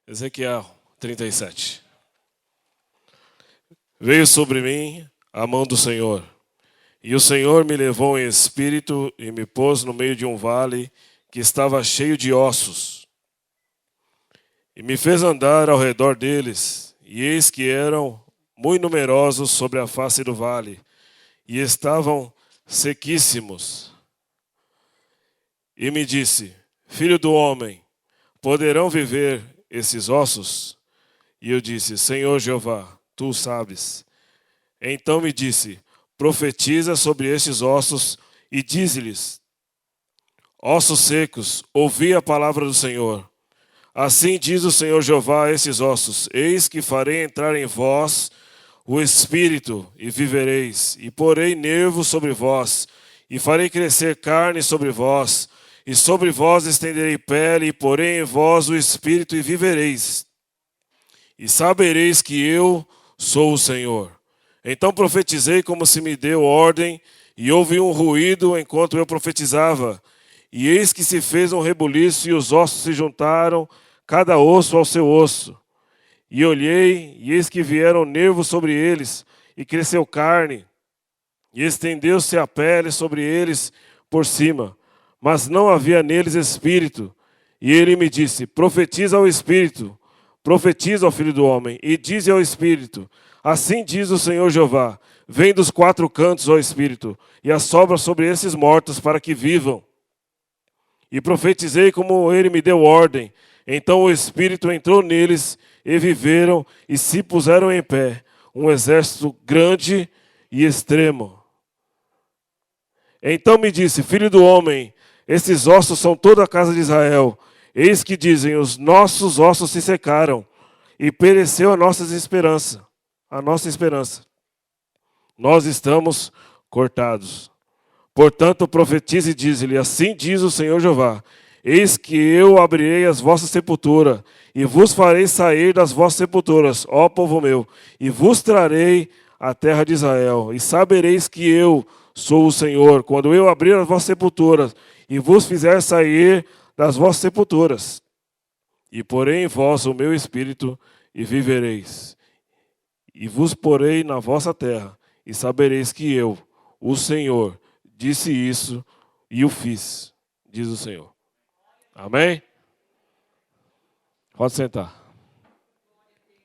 Ezequiel 37. Veio sobre mim a mão do Senhor, e o Senhor me levou em espírito e me pôs no meio de um vale que estava cheio de ossos. E me fez andar ao redor deles, e eis que eram muito numerosos sobre a face do vale, e estavam sequíssimos. E me disse: Filho do homem, poderão viver esses ossos? E eu disse: Senhor Jeová, tu sabes. Então me disse: profetiza sobre estes ossos e dize-lhes: ossos secos, ouvi a palavra do Senhor. Assim diz o Senhor Jeová a esses ossos: eis que farei entrar em vós o espírito e vivereis, e porei nervos sobre vós, e farei crescer carne sobre vós, e sobre vós estenderei pele, e porei em vós o espírito e vivereis. E sabereis que eu sou o Senhor. Então profetizei como se me deu ordem, e houve um ruído enquanto eu profetizava. E eis que se fez um rebuliço, e os ossos se juntaram, cada osso ao seu osso. E olhei, e eis que vieram nervos sobre eles, e cresceu carne, e estendeu-se a pele sobre eles por cima. Mas não havia neles espírito. E ele me disse: profetiza ao espírito, profetiza ao filho do homem, e dize ao espírito: assim diz o Senhor Jeová: vem dos quatro cantos, ó espírito, e assopra sobre esses mortos para que vivam. E profetizei como ele me deu ordem. Então o espírito entrou neles, e viveram, e se puseram em pé, um exército grande e extremo. Então me disse: filho do homem, esses ossos são toda a casa de Israel. Eis que dizem: os nossos ossos se secaram, e pereceu a nossa esperança. Nós estamos cortados. Portanto, profetize e dize-lhe: assim diz o Senhor Jeová: eis que eu abrirei as vossas sepulturas, e vos farei sair das vossas sepulturas, ó povo meu, e vos trarei a terra de Israel. E sabereis que eu sou o Senhor, quando eu abrir as vossas sepulturas, e vos fizer sair das vossas sepulturas. E porei em vós o meu espírito, e vivereis. E vos porei na vossa terra, e sabereis que eu, o Senhor, disse isso e o fiz, diz o Senhor. Amém? Pode sentar.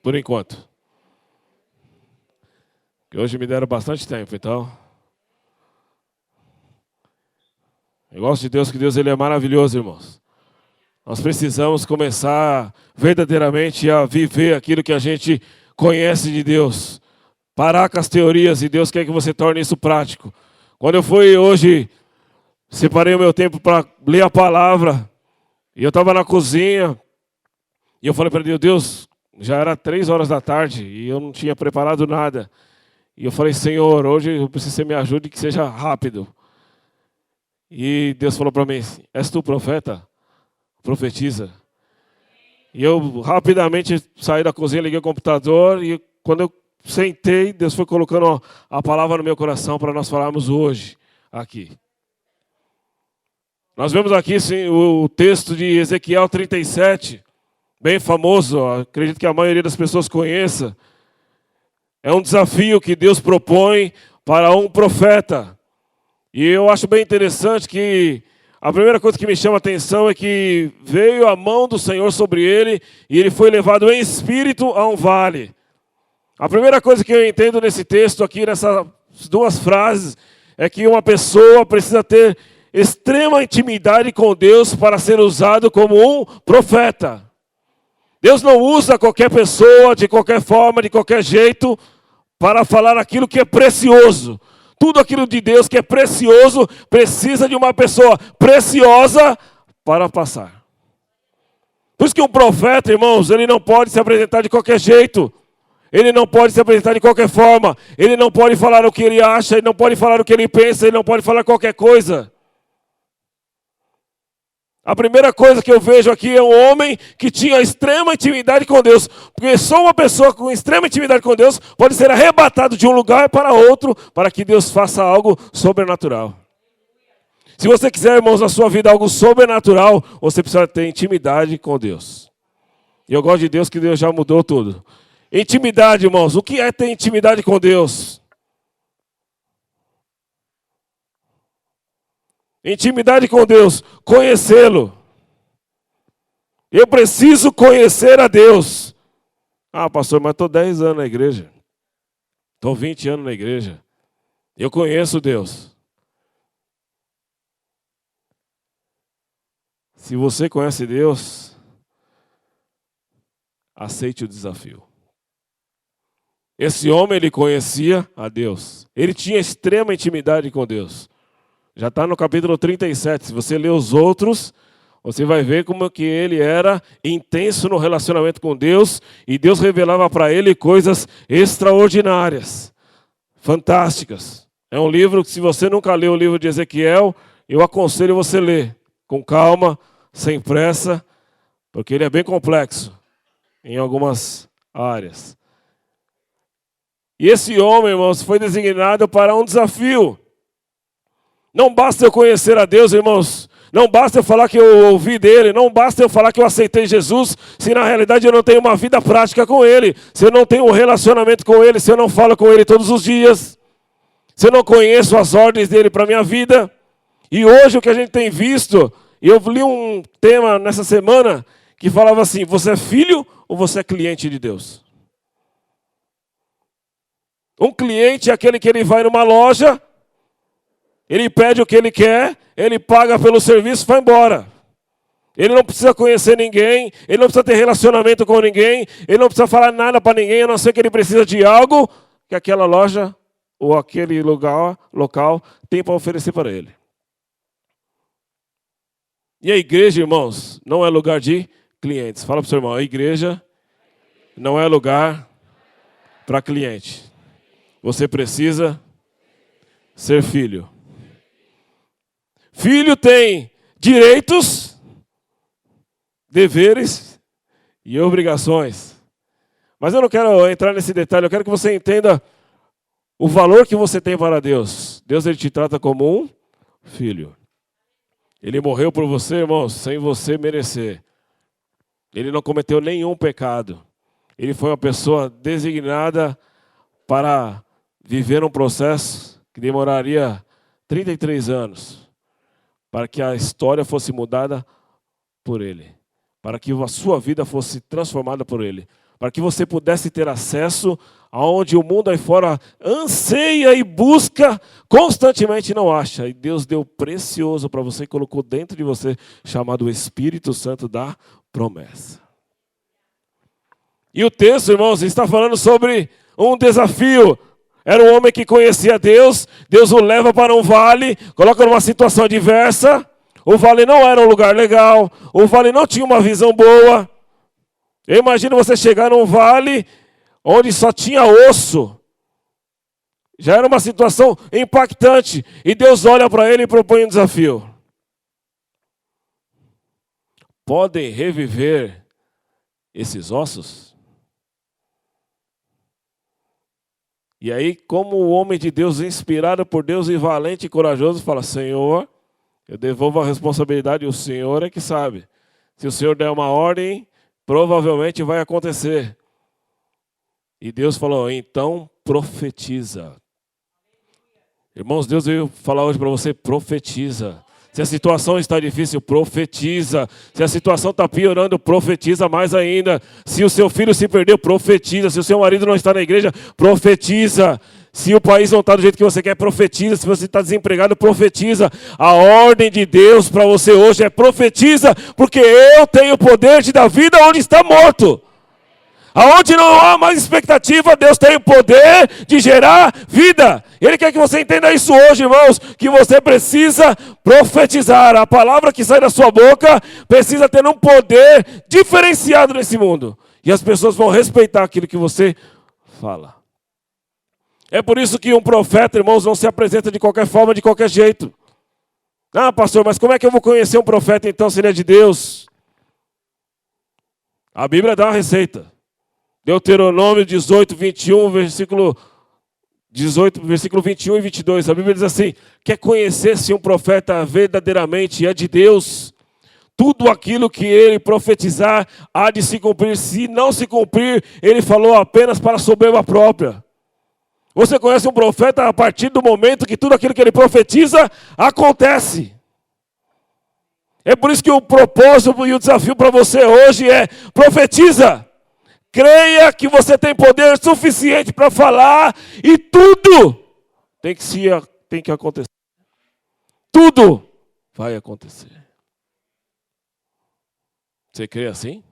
Por enquanto. Que hoje me deram bastante tempo, então. Eu gosto de Deus, que Deus ele é maravilhoso, irmãos. Nós precisamos começar verdadeiramente a viver aquilo que a gente conhece de Deus. Parar com as teorias, e Deus quer que você torne isso prático. Quando eu fui hoje, separei o meu tempo para ler a palavra, e eu estava na cozinha, e eu falei para Deus: Deus, já era 3 horas da tarde, e eu não tinha preparado nada. E eu falei: Senhor, hoje eu preciso que você me ajude, que seja rápido. E Deus falou para mim: és tu profeta? Profetiza. E eu rapidamente saí da cozinha, liguei o computador, e quando eu sentei, Deus foi colocando a palavra no meu coração para nós falarmos hoje aqui. Nós vemos aqui sim, o texto de Ezequiel 37, bem famoso, acredito que a maioria das pessoas conheça. É um desafio que Deus propõe para um profeta. E eu acho bem interessante que a primeira coisa que me chama a atenção é que veio a mão do Senhor sobre ele, e ele foi levado em espírito a um vale. A primeira coisa que eu entendo nesse texto aqui, nessas 2 frases, é que uma pessoa precisa ter extrema intimidade com Deus para ser usado como um profeta. Deus não usa qualquer pessoa, de qualquer forma, de qualquer jeito, para falar aquilo que é precioso. Tudo aquilo de Deus que é precioso precisa de uma pessoa preciosa para passar. Por isso que um profeta, irmãos, ele não pode se apresentar de qualquer jeito. Ele não pode se apresentar de qualquer forma. Ele não pode falar o que ele acha, ele não pode falar o que ele pensa, ele não pode falar qualquer coisa. A primeira coisa que eu vejo aqui é um homem que tinha extrema intimidade com Deus. Porque só uma pessoa com extrema intimidade com Deus pode ser arrebatado de um lugar para outro para que Deus faça algo sobrenatural. Se você quiser, irmãos, na sua vida algo sobrenatural, você precisa ter intimidade com Deus. E eu gosto de Deus, que Deus já mudou tudo. Intimidade, irmãos. O que é ter intimidade com Deus? Intimidade com Deus. Conhecê-lo. Eu preciso conhecer a Deus. Ah, pastor, mas estou 10 anos na igreja. Estou 20 anos na igreja. Eu conheço Deus. Se você conhece Deus, aceite o desafio. Esse homem, ele conhecia a Deus. Ele tinha extrema intimidade com Deus. Já está no capítulo 37. Se você ler os outros, você vai ver como que ele era intenso no relacionamento com Deus. E Deus revelava para ele coisas extraordinárias, fantásticas. É um livro que, se você nunca leu o livro de Ezequiel, eu aconselho você a ler com calma, sem pressa, porque ele é bem complexo em algumas áreas. E esse homem, irmãos, foi designado para um desafio. Não basta eu conhecer a Deus, irmãos. Não basta eu falar que eu ouvi dele. Não basta eu falar que eu aceitei Jesus, se na realidade eu não tenho uma vida prática com ele. Se eu não tenho um relacionamento com ele. Se eu não falo com ele todos os dias. Se eu não conheço as ordens dele para a minha vida. E hoje o que a gente tem visto, eu li um tema nessa semana que falava assim: você é filho ou você é cliente de Deus? Um cliente é aquele que ele vai numa loja, ele pede o que ele quer, ele paga pelo serviço e vai embora. Ele não precisa conhecer ninguém, ele não precisa ter relacionamento com ninguém, ele não precisa falar nada para ninguém, a não ser que ele precisa de algo que aquela loja ou aquele local tem para oferecer para ele. E a igreja, irmãos, não é lugar de clientes. Fala para o seu irmão, a igreja não é lugar para cliente. Você precisa ser filho. Filho tem direitos, deveres e obrigações. Mas eu não quero entrar nesse detalhe, eu quero que você entenda o valor que você tem para Deus. Deus, ele te trata como um filho. Ele morreu por você, irmãos, sem você merecer. Ele não cometeu nenhum pecado. Ele foi uma pessoa designada para viver um processo que demoraria 33 anos, para que a história fosse mudada por ele, para que a sua vida fosse transformada por ele, para que você pudesse ter acesso aonde o mundo aí fora anseia e busca constantemente e não acha. E Deus deu precioso para você e colocou dentro de você, chamado Espírito Santo da promessa. E o texto, irmãos, está falando sobre um desafio. Era um homem que conhecia Deus, Deus o leva para um vale, coloca numa situação adversa. O vale não era um lugar legal, o vale não tinha uma visão boa. Eu imagino você chegar num vale onde só tinha osso. Já era uma situação impactante. E Deus olha para ele e propõe um desafio. Podem reviver esses ossos? E aí, como o homem de Deus, inspirado por Deus e valente e corajoso, fala: Senhor, eu devolvo a responsabilidade, o Senhor é que sabe. Se o Senhor der uma ordem, provavelmente vai acontecer. E Deus falou: então profetiza. Irmãos, Deus veio falar hoje para você: profetiza. Se a situação está difícil, profetiza. Se a situação está piorando, profetiza mais ainda. Se o seu filho se perdeu, profetiza. Se o seu marido não está na igreja, profetiza. Se o país não está do jeito que você quer, profetiza. Se você está desempregado, profetiza. A ordem de Deus para você hoje é: profetiza, porque eu tenho o poder de dar vida onde está morto. Aonde não há mais expectativa, Deus tem o poder de gerar vida. Ele quer que você entenda isso hoje, irmãos, que você precisa profetizar. A palavra que sai da sua boca precisa ter um poder diferenciado nesse mundo. E as pessoas vão respeitar aquilo que você fala. É por isso que um profeta, irmãos, não se apresenta de qualquer forma, de qualquer jeito. Ah, pastor, mas como é que eu vou conhecer um profeta então, se ele é de Deus? A Bíblia dá uma receita. Deuteronômio 18, 21, versículo 21 e 22. A Bíblia diz assim: quer conhecer se um profeta verdadeiramente é de Deus? tudo aquilo que ele profetizar há de se cumprir. Se não se cumprir, ele falou apenas para a soberba própria. Você conhece um profeta a partir do momento que tudo aquilo que ele profetiza acontece. É por isso que o propósito e o desafio para você hoje é: profetiza. Creia que você tem poder suficiente para falar e tudo tem que acontecer. Tudo vai acontecer. Você crê assim?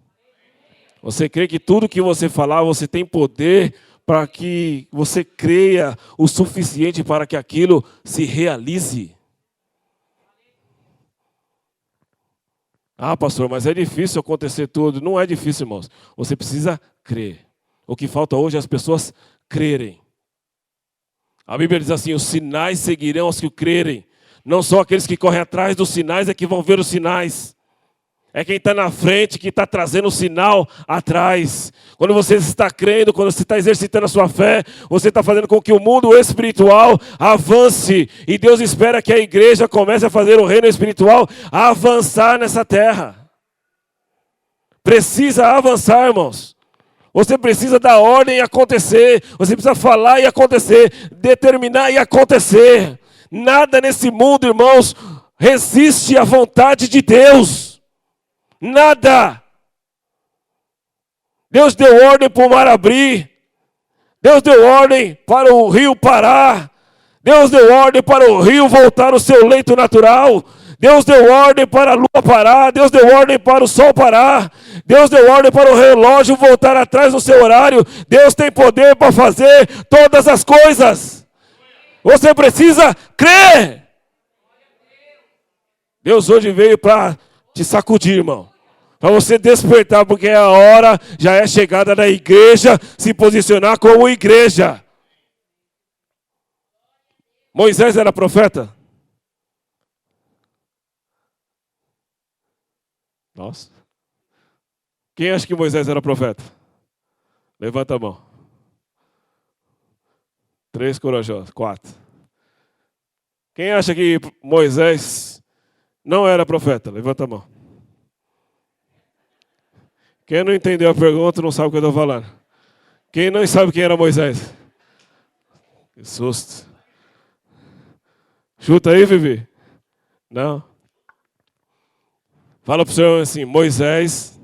Você crê que tudo que você falar, você tem poder para que você creia o suficiente para que aquilo se realize? Ah, pastor, mas é difícil acontecer tudo. Não é difícil, irmãos. Você precisa crer. O que falta hoje é as pessoas crerem. A Bíblia diz assim: os sinais seguirão os que crerem. Não só aqueles que correm atrás dos sinais é que vão ver os sinais. É quem está na frente que está trazendo o sinal atrás. Quando você está crendo, quando você está exercitando a sua fé, você está fazendo com que o mundo espiritual avance. E Deus espera que a igreja comece a fazer o reino espiritual avançar nessa terra. Precisa avançar, irmãos. Você precisa dar ordem e acontecer. Você precisa falar e acontecer. Determinar e acontecer. Nada nesse mundo, irmãos, resiste à vontade de Deus. Nada. Deus deu ordem para o mar abrir. Deus deu ordem para o rio parar. Deus deu ordem para o rio voltar ao seu leito natural. Deus deu ordem para a lua parar. Deus deu ordem para o sol parar. Deus deu ordem para o relógio voltar atrás no seu horário. Deus tem poder para fazer todas as coisas. Você precisa crer. Deus hoje veio para te sacudir, irmão. Para você despertar, porque a hora já é chegada da igreja se posicionar como igreja. Moisés era profeta? Nossa. Quem acha que Moisés era profeta? Levanta a mão. 3 corajosos, 4. Quem acha que Moisés não era profeta? Levanta a mão. Quem não entendeu a pergunta não sabe o que eu estou falando. Quem não sabe quem era Moisés? Que susto. Chuta aí, Vivi. Não. Fala para o senhor assim: Moisés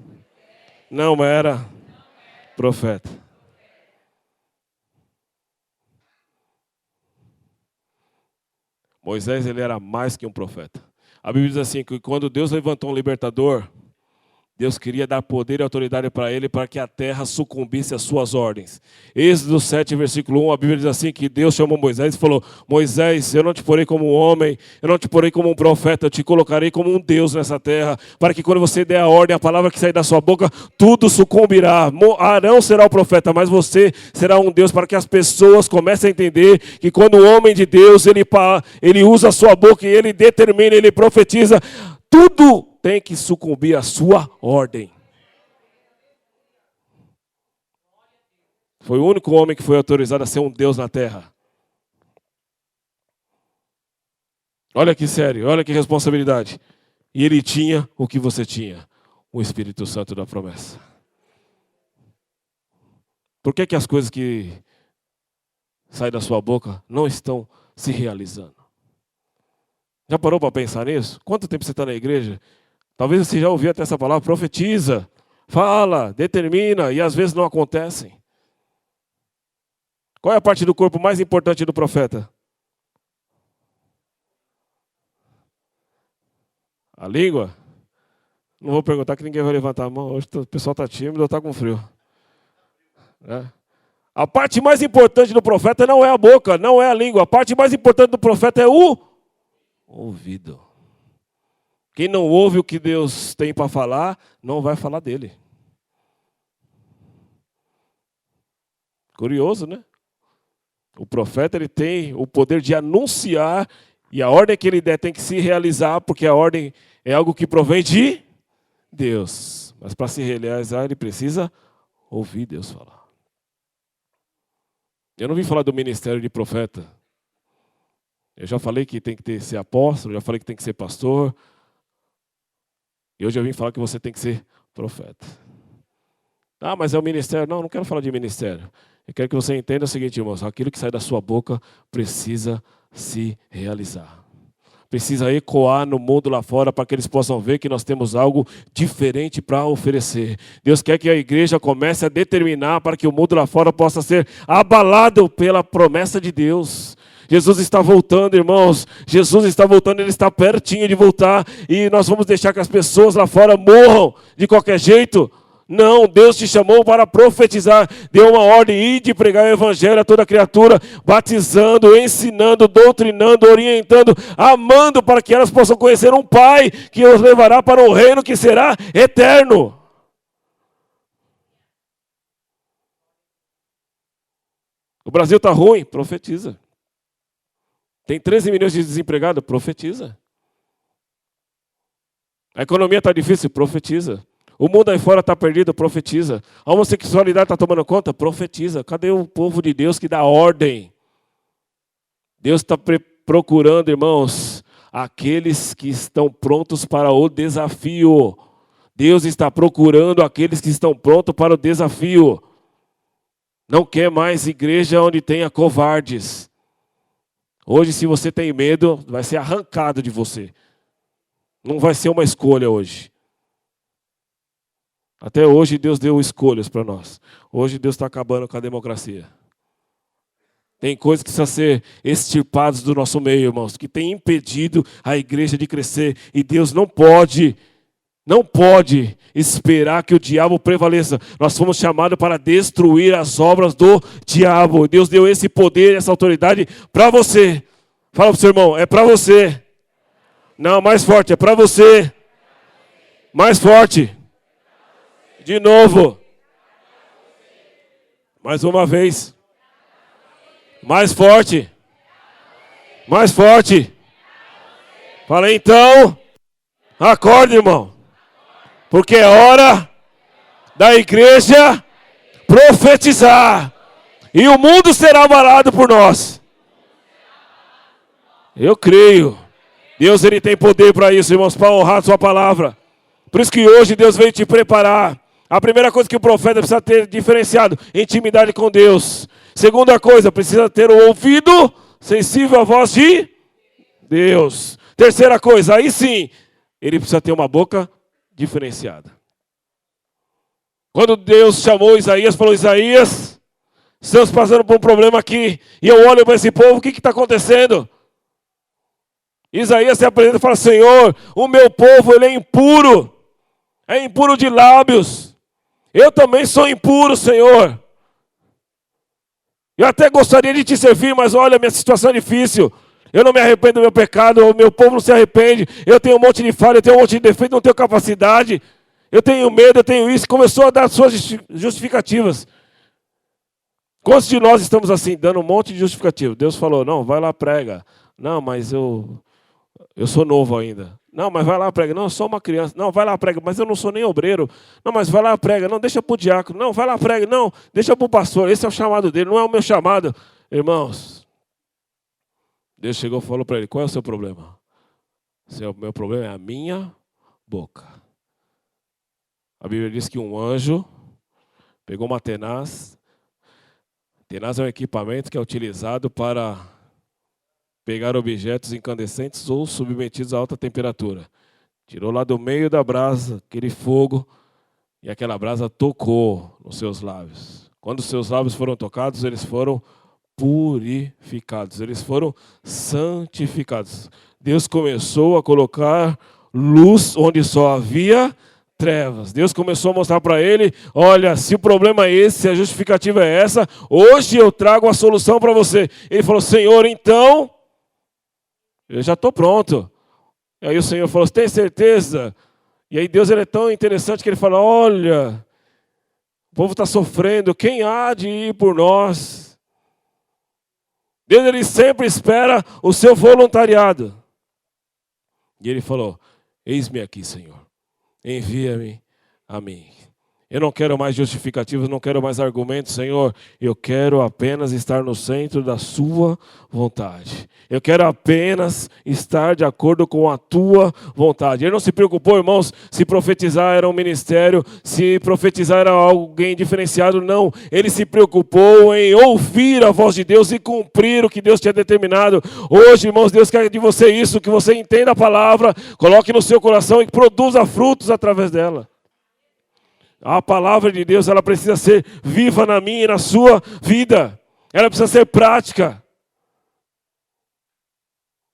não era profeta. Moisés, ele era mais que um profeta. A Bíblia diz assim, que quando Deus levantou um libertador, Deus queria dar poder e autoridade para ele, para que a terra sucumbisse às suas ordens. Êxodo 7, versículo 1, a Bíblia diz assim, que Deus chamou Moisés e falou: Moisés, eu não te porei como um homem, eu não te porei como um profeta, eu te colocarei como um Deus nessa terra, para que quando você der a ordem, a palavra que sair da sua boca, tudo sucumbirá. Arão será o profeta, mas você será um Deus, para que as pessoas comecem a entender que quando o homem de Deus, ele usa a sua boca e ele determina, ele profetiza, tudo tem que sucumbir à sua ordem. Foi o único homem que foi autorizado a ser um Deus na terra. Olha que sério, olha que responsabilidade. E ele tinha o que você tinha, o Espírito Santo da promessa. Por que as coisas que saem da sua boca não estão se realizando? Já parou para pensar nisso? Quanto tempo você está na igreja? Talvez você já ouviu até essa palavra: profetiza, fala, determina, e às vezes não acontecem. Qual é a parte do corpo mais importante do profeta? A língua? Não vou perguntar que ninguém vai levantar a mão. Hoje o pessoal está tímido ou está com frio. A parte mais importante do profeta não é a boca, não é a língua. A parte mais importante do profeta é o ouvido. Quem não ouve o que Deus tem para falar, não vai falar dele. Curioso, né? O profeta, ele tem o poder de anunciar, e a ordem que ele der tem que se realizar, porque a ordem é algo que provém de Deus. Mas para se realizar, ele precisa ouvir Deus falar. Eu não vim falar do ministério de profeta. Eu já falei que tem que ser apóstolo, já falei que tem que ser pastor. E hoje eu vim falar que você tem que ser profeta. Ah, mas é o ministério. Não, não quero falar de ministério. Eu quero que você entenda o seguinte, irmãos. Aquilo que sai da sua boca precisa se realizar. Precisa ecoar no mundo lá fora para que eles possam ver que nós temos algo diferente para oferecer. Deus quer que a igreja comece a determinar para que o mundo lá fora possa ser abalado pela promessa de Deus. Jesus está voltando, irmãos. Jesus está voltando, Ele está pertinho de voltar. E nós vamos deixar que as pessoas lá fora morram de qualquer jeito? Não, Deus te chamou para profetizar. Deu uma ordem de pregar o evangelho a toda criatura, batizando, ensinando, doutrinando, orientando, amando, para que elas possam conhecer um Pai que os levará para um reino que será eterno. O Brasil está ruim? Profetiza. Tem 13 milhões de desempregados? Profetiza. A economia está difícil? Profetiza. O mundo aí fora está perdido? Profetiza. A homossexualidade está tomando conta? Profetiza. Cadê o povo de Deus que dá ordem? Deus está procurando, irmãos, aqueles que estão prontos para o desafio. Deus está procurando aqueles que estão prontos para o desafio. Não quer mais igreja onde tenha covardes. Hoje, se você tem medo, vai ser arrancado de você. Não vai ser uma escolha hoje. Até hoje Deus deu escolhas para nós. Hoje Deus está acabando com a democracia. Tem coisas que precisam ser extirpadas do nosso meio, irmãos, que tem impedido a igreja de crescer. E Deus não pode esperar que o diabo prevaleça. Nós fomos chamados para destruir as obras do diabo. Deus deu esse poder, essa autoridade para você. Fala para o seu irmão, é para você. Não, mais forte, é para você. Mais forte. De novo. Mais uma vez. Mais forte. Mais forte. Fala então. Acorde, irmão. Porque é hora da igreja profetizar. E o mundo será abalado por nós. Eu creio. Deus, Ele tem poder para isso, irmãos, para honrar a sua palavra. Por isso que hoje Deus veio te preparar. A primeira coisa que o profeta precisa ter diferenciado, intimidade com Deus. Segunda coisa, precisa ter o ouvido sensível à voz de Deus. Terceira coisa, aí sim, ele precisa ter uma boca diferenciada. Quando Deus chamou Isaías, falou, Isaías, estamos passando por um problema aqui. E eu olho para esse povo, o que está acontecendo? Isaías se apresenta e fala, Senhor, o meu povo ele é impuro de lábios. Eu também sou impuro, Senhor. Eu até gostaria de te servir, mas olha, minha situação é difícil. Eu não me arrependo do meu pecado, o meu povo não se arrepende. Eu tenho um monte de falha, eu tenho um monte de defeito, não tenho capacidade. Eu tenho medo, eu tenho isso. Começou a dar suas justificativas. Quantos de nós estamos assim, dando um monte de justificativo? Deus falou, não, vai lá, prega. Não, mas eu sou novo ainda. Não, mas vai lá, prega. Não, eu sou uma criança. Não, vai lá, prega. Mas eu não sou nem obreiro. Não, mas vai lá, prega. Não, deixa para o diácono. Não, vai lá, prega. Não, deixa para o pastor. Esse é o chamado dele, não é o meu chamado. Irmãos, Deus chegou e falou para ele, qual é o seu problema? O meu problema é a minha boca. A Bíblia diz que um anjo pegou uma tenaz. Tenaz é um equipamento que é utilizado para pegar objetos incandescentes ou submetidos a alta temperatura. Tirou lá do meio da brasa aquele fogo e aquela brasa tocou nos seus lábios. Quando os seus lábios foram tocados, eles foram purificados, eles foram santificados. Deus começou a colocar luz onde só havia trevas. Deus começou a mostrar para ele, olha, se o problema é esse, se a justificativa é essa, hoje eu trago a solução para você. Ele falou, Senhor, então, eu já estou pronto. E aí o Senhor falou, você tem certeza? E aí Deus ele é tão interessante que ele fala, olha, o povo está sofrendo, quem há de ir por nós? Deus ele sempre espera o seu voluntariado. E ele falou, eis-me aqui, Senhor, envia-me a mim. Eu não quero mais justificativas, não quero mais argumentos, Senhor. Eu quero apenas estar no centro da sua vontade. Eu quero apenas estar de acordo com a tua vontade. Ele não se preocupou, irmãos, se profetizar era um ministério, se profetizar era alguém diferenciado, não. Ele se preocupou em ouvir a voz de Deus e cumprir o que Deus tinha determinado. Hoje, irmãos, Deus quer de você isso, que você entenda a palavra, coloque no seu coração e produza frutos através dela. A palavra de Deus, ela precisa ser viva na minha e na sua vida. Ela precisa ser prática.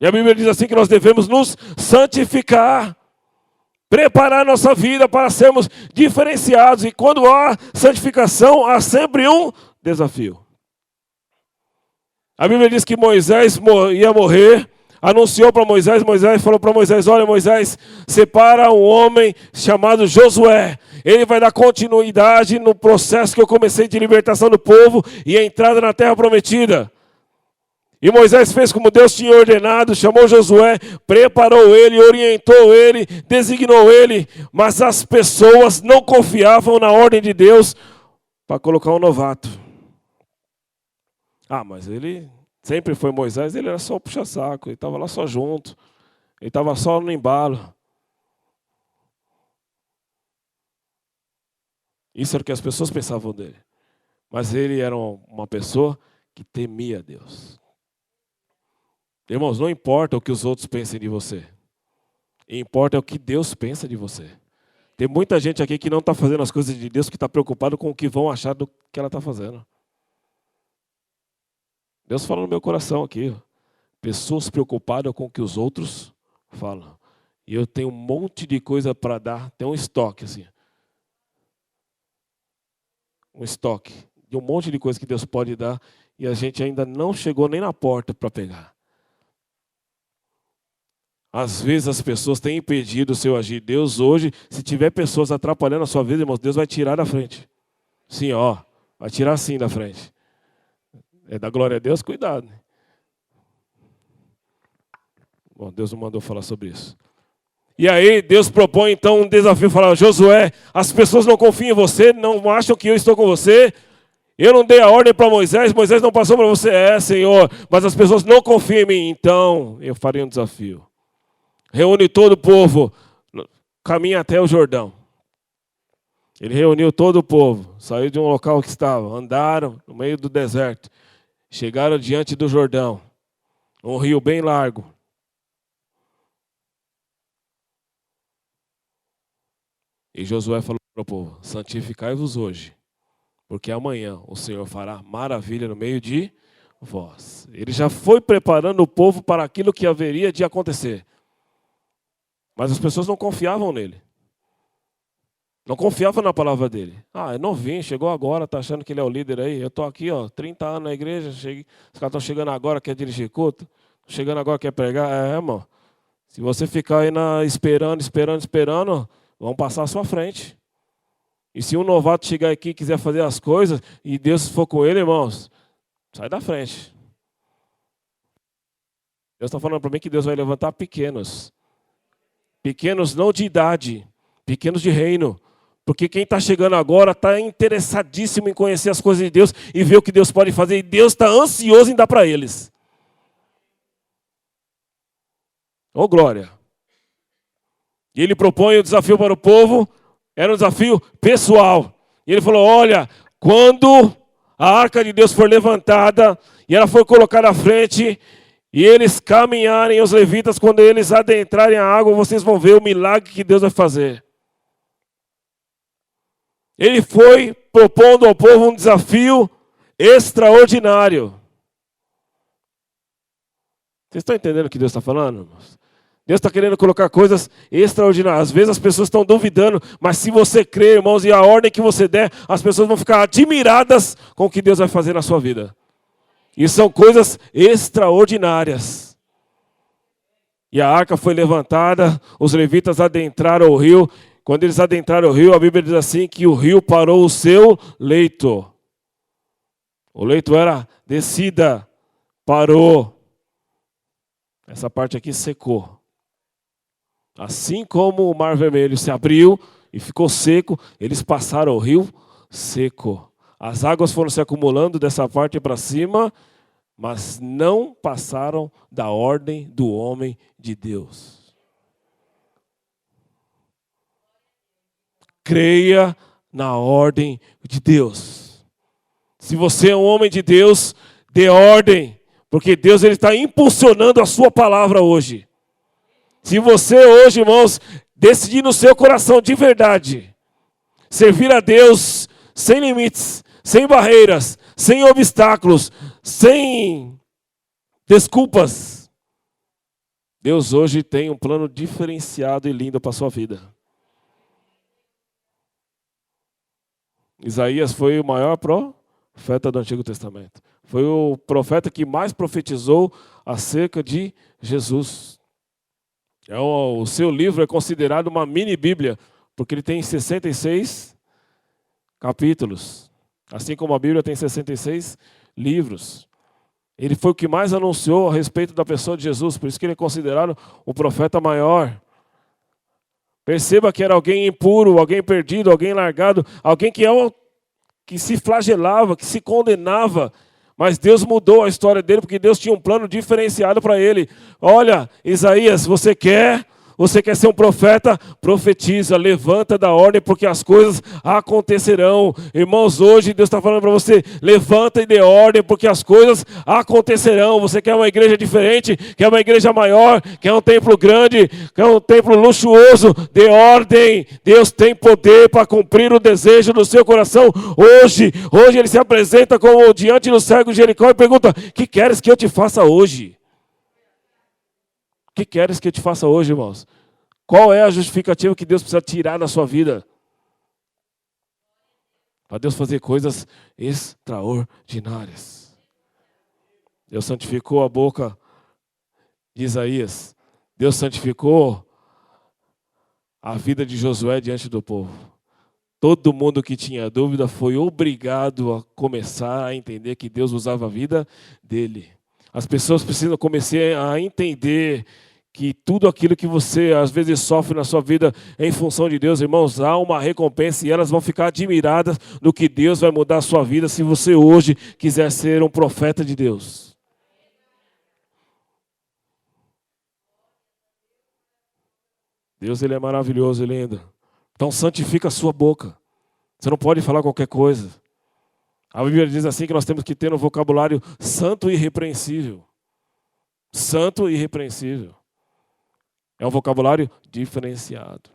E a Bíblia diz assim que nós devemos nos santificar. Preparar nossa vida para sermos diferenciados. E quando há santificação, há sempre um desafio. A Bíblia diz que Moisés ia morrer. Anunciou para Moisés, Moisés falou para Moisés, olha Moisés, separa um homem chamado Josué. Ele vai dar continuidade no processo que eu comecei de libertação do povo e a entrada na terra prometida. E Moisés fez como Deus tinha ordenado, chamou Josué, preparou ele, orientou ele, designou ele. Mas as pessoas não confiavam na ordem de Deus para colocar um novato. Ah, mas ele... Sempre foi Moisés, ele era só o puxa-saco, ele estava lá só junto, ele estava só no embalo. Isso era o que as pessoas pensavam dele. Mas ele era uma pessoa que temia Deus. Irmãos, não importa o que os outros pensem de você. Importa o que Deus pensa de você. Tem muita gente aqui que não está fazendo as coisas de Deus, que está preocupado com o que vão achar do que ela está fazendo. Deus fala no meu coração aqui. Pessoas preocupadas com o que os outros falam. E eu tenho um monte de coisa para dar. Tem um estoque assim. Um estoque de um monte de coisa que Deus pode dar. E a gente ainda não chegou nem na porta para pegar. Às vezes as pessoas têm impedido o seu agir. Deus hoje, se tiver pessoas atrapalhando a sua vida, irmãos, Deus vai tirar da frente. Sim, ó. Vai tirar sim da frente. É da glória a Deus, cuidado. Bom, Deus não mandou falar sobre isso. E aí Deus propõe então um desafio, falar, Josué, as pessoas não confiam em você, não acham que eu estou com você. Eu não dei a ordem para Moisés, Moisés não passou para você. Senhor, mas as pessoas não confiam em mim. Então, eu farei um desafio. Reúne todo o povo, caminha até o Jordão. Ele reuniu todo o povo, saiu de um local que estava, andaram no meio do deserto. Chegaram diante do Jordão, um rio bem largo. E Josué falou para o povo, santificai-vos hoje, porque amanhã o Senhor fará maravilha no meio de vós. Ele já foi preparando o povo para aquilo que haveria de acontecer. Mas as pessoas não confiavam nele. Não confiavam na palavra dele. É novinho, chegou agora, está achando que ele é o líder aí. Eu estou aqui, 30 anos na igreja, os caras estão chegando agora, quer dirigir culto, chegando agora, quer pregar. Irmão, se você ficar aí esperando, vão passar à sua frente. E se um novato chegar aqui e quiser fazer as coisas, e Deus for com ele, irmãos, sai da frente. Deus está falando para mim que Deus vai levantar pequenos. Pequenos não de idade, pequenos de reino. Porque quem está chegando agora está interessadíssimo em conhecer as coisas de Deus e ver o que Deus pode fazer. E Deus está ansioso em dar para eles. Ô glória! E ele propõe o desafio para o povo, era um desafio pessoal. E ele falou, olha, quando a arca de Deus for levantada e ela for colocada à frente, e eles caminharem, os levitas, quando eles adentrarem a água, vocês vão ver o milagre que Deus vai fazer. Ele foi propondo ao povo um desafio extraordinário. Vocês estão entendendo o que Deus está falando, irmãos? Deus está querendo colocar coisas extraordinárias. Às vezes as pessoas estão duvidando, mas se você crer, irmãos, e a ordem que você der, as pessoas vão ficar admiradas com o que Deus vai fazer na sua vida. E são coisas extraordinárias. E a arca foi levantada, os levitas adentraram o rio. Quando eles adentraram o rio, a Bíblia diz assim que o rio parou o seu leito. O leito era descida, parou. Essa parte aqui secou. Assim como o Mar Vermelho se abriu e ficou seco, eles passaram o rio seco. As águas foram se acumulando dessa parte para cima, mas não passaram da ordem do homem de Deus. Creia na ordem de Deus. Se você é um homem de Deus, dê ordem, porque Deus ele está impulsionando a sua palavra hoje. Se você hoje, irmãos, decidir no seu coração de verdade, servir a Deus sem limites, sem barreiras, sem obstáculos, sem desculpas, Deus hoje tem um plano diferenciado e lindo para a sua vida. Isaías foi o maior profeta do Antigo Testamento. Foi o profeta que mais profetizou acerca de Jesus. O seu livro é considerado uma mini-bíblia, porque ele tem 66 capítulos. Assim como a Bíblia tem 66 livros. Ele foi o que mais anunciou a respeito da pessoa de Jesus, por isso que ele é considerado o profeta maior. Perceba que era alguém impuro, alguém perdido, alguém largado, alguém que se flagelava, que se condenava. Mas Deus mudou a história dele, porque Deus tinha um plano diferenciado para ele. Olha, Isaías, você quer ser um profeta? Profetiza, levanta da ordem, porque as coisas acontecerão. Irmãos, hoje Deus está falando para você, levanta e dê ordem, porque as coisas acontecerão. Você quer uma igreja diferente? Quer uma igreja maior? Quer um templo grande? Quer um templo luxuoso? Dê ordem. Deus tem poder para cumprir o desejo do seu coração. Hoje Ele se apresenta como diante do cego de Jericó e pergunta, que queres que eu te faça hoje? O que queres que eu te faça hoje, irmãos? Qual é a justificativa que Deus precisa tirar da sua vida? Para Deus fazer coisas extraordinárias. Deus santificou a boca de Isaías. Deus santificou a vida de Josué diante do povo. Todo mundo que tinha dúvida foi obrigado a começar a entender que Deus usava a vida dele. As pessoas precisam começar a entender que tudo aquilo que você às vezes sofre na sua vida em função de Deus, irmãos, há uma recompensa e elas vão ficar admiradas no que Deus vai mudar a sua vida se você hoje quiser ser um profeta de Deus. Deus, ele é maravilhoso e lindo. Então santifica a sua boca. Você não pode falar qualquer coisa. A Bíblia diz assim que nós temos que ter um vocabulário santo e irrepreensível. Santo e irrepreensível. É um vocabulário diferenciado.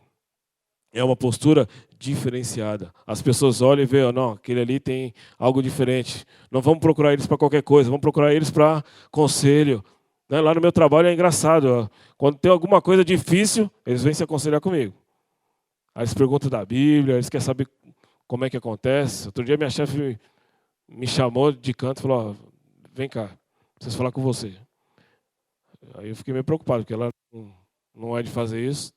É uma postura diferenciada. As pessoas olham e veem, não, aquele ali tem algo diferente. Não vamos procurar eles para qualquer coisa, vamos procurar eles para conselho. Lá no meu trabalho é engraçado. Quando tem alguma coisa difícil, eles vêm se aconselhar comigo. Aí eles perguntam da Bíblia, eles querem saber como é que acontece. Outro dia minha chefe me chamou de canto e falou, vem cá, preciso falar com você. Aí eu fiquei meio preocupado, porque ela não é de fazer isso.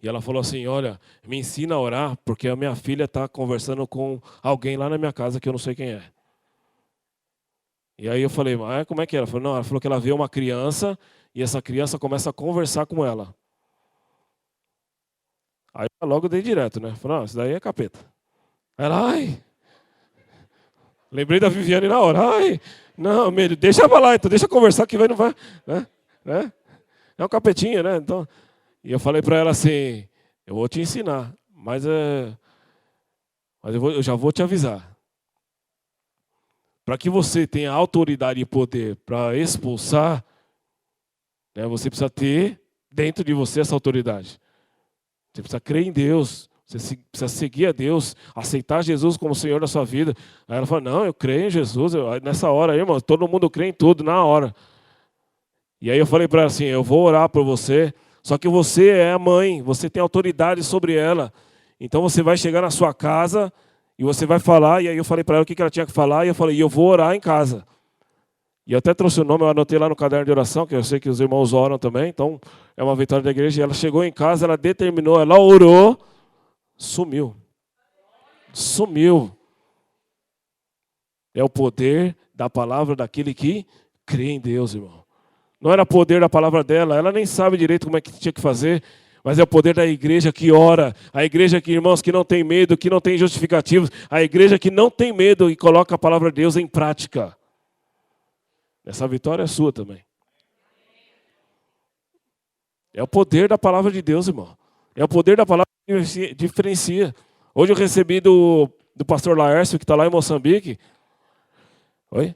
E ela falou assim, olha, me ensina a orar, porque a minha filha está conversando com alguém lá na minha casa que eu não sei quem é. E aí eu falei, mas como é que é? Ela falou que ela vê uma criança e essa criança começa a conversar com ela. Aí eu logo dei direto, né? Falei, não, isso daí é capeta. Ela, ai... Lembrei da Viviane na hora. Ai, não, melhor, deixa pra lá, então deixa eu conversar que não vai. Né? É um capetinho, né? Então, e eu falei para ela assim, eu vou te ensinar, mas eu já vou te avisar. Para que você tenha autoridade e poder para expulsar, né, você precisa ter dentro de você essa autoridade. Você precisa crer em Deus. Você precisa seguir a Deus, aceitar Jesus como Senhor da sua vida. Aí ela fala, não, eu creio em Jesus. Nessa hora aí, irmão, todo mundo crê em tudo, na hora. E aí eu falei para ela assim, eu vou orar por você, só que você é a mãe, você tem autoridade sobre ela. Então você vai chegar na sua casa e você vai falar, e aí eu falei para ela o que ela tinha que falar, e eu falei, eu vou orar em casa. E eu até trouxe o nome, eu anotei lá no caderno de oração, que eu sei que os irmãos oram também, então é uma vitória da igreja. E ela chegou em casa, ela determinou, ela orou, sumiu. É o poder da palavra daquele que crê em Deus, irmão. Não era poder da palavra dela, ela nem sabe direito como é que tinha que fazer, Mas é o poder da igreja que ora, a igreja que, irmãos, que não tem medo, que não tem justificativos, a igreja que não tem medo e coloca a palavra de Deus em prática. Essa vitória é sua também. É o poder da palavra de Deus, irmão. É o poder da palavra que diferencia. Hoje eu recebi do pastor Laércio, que está lá em Moçambique. Oi?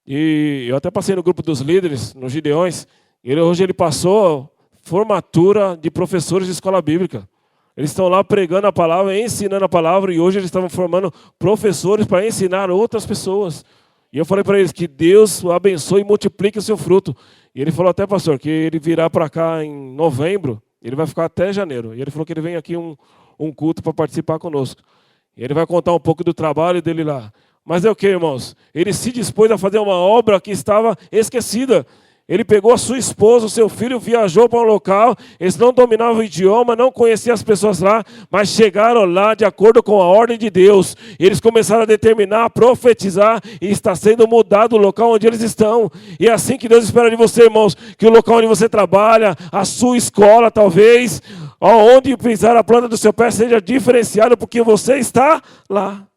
E eu até passei no grupo dos líderes, nos Gideões. Hoje ele passou formatura de professores de escola bíblica. Eles estão lá pregando a palavra, ensinando a palavra, e hoje eles estavam formando professores para ensinar outras pessoas. E eu falei para eles que Deus o abençoe e multiplique o seu fruto. E ele falou até, pastor, que ele virá para cá em novembro, ele vai ficar até janeiro. E ele falou que ele vem aqui um culto para participar conosco. E ele vai contar um pouco do trabalho dele lá. Mas é o que, irmãos? Ele se dispôs a fazer uma obra que estava esquecida. Ele pegou a sua esposa, o seu filho, viajou para um local, eles não dominavam o idioma, não conheciam as pessoas lá, mas chegaram lá de acordo com a ordem de Deus. Eles começaram a determinar, a profetizar, e está sendo mudado o local onde eles estão. E é assim que Deus espera de você, irmãos, que o local onde você trabalha, a sua escola talvez, onde pisar a planta do seu pé seja diferenciado, porque você está lá.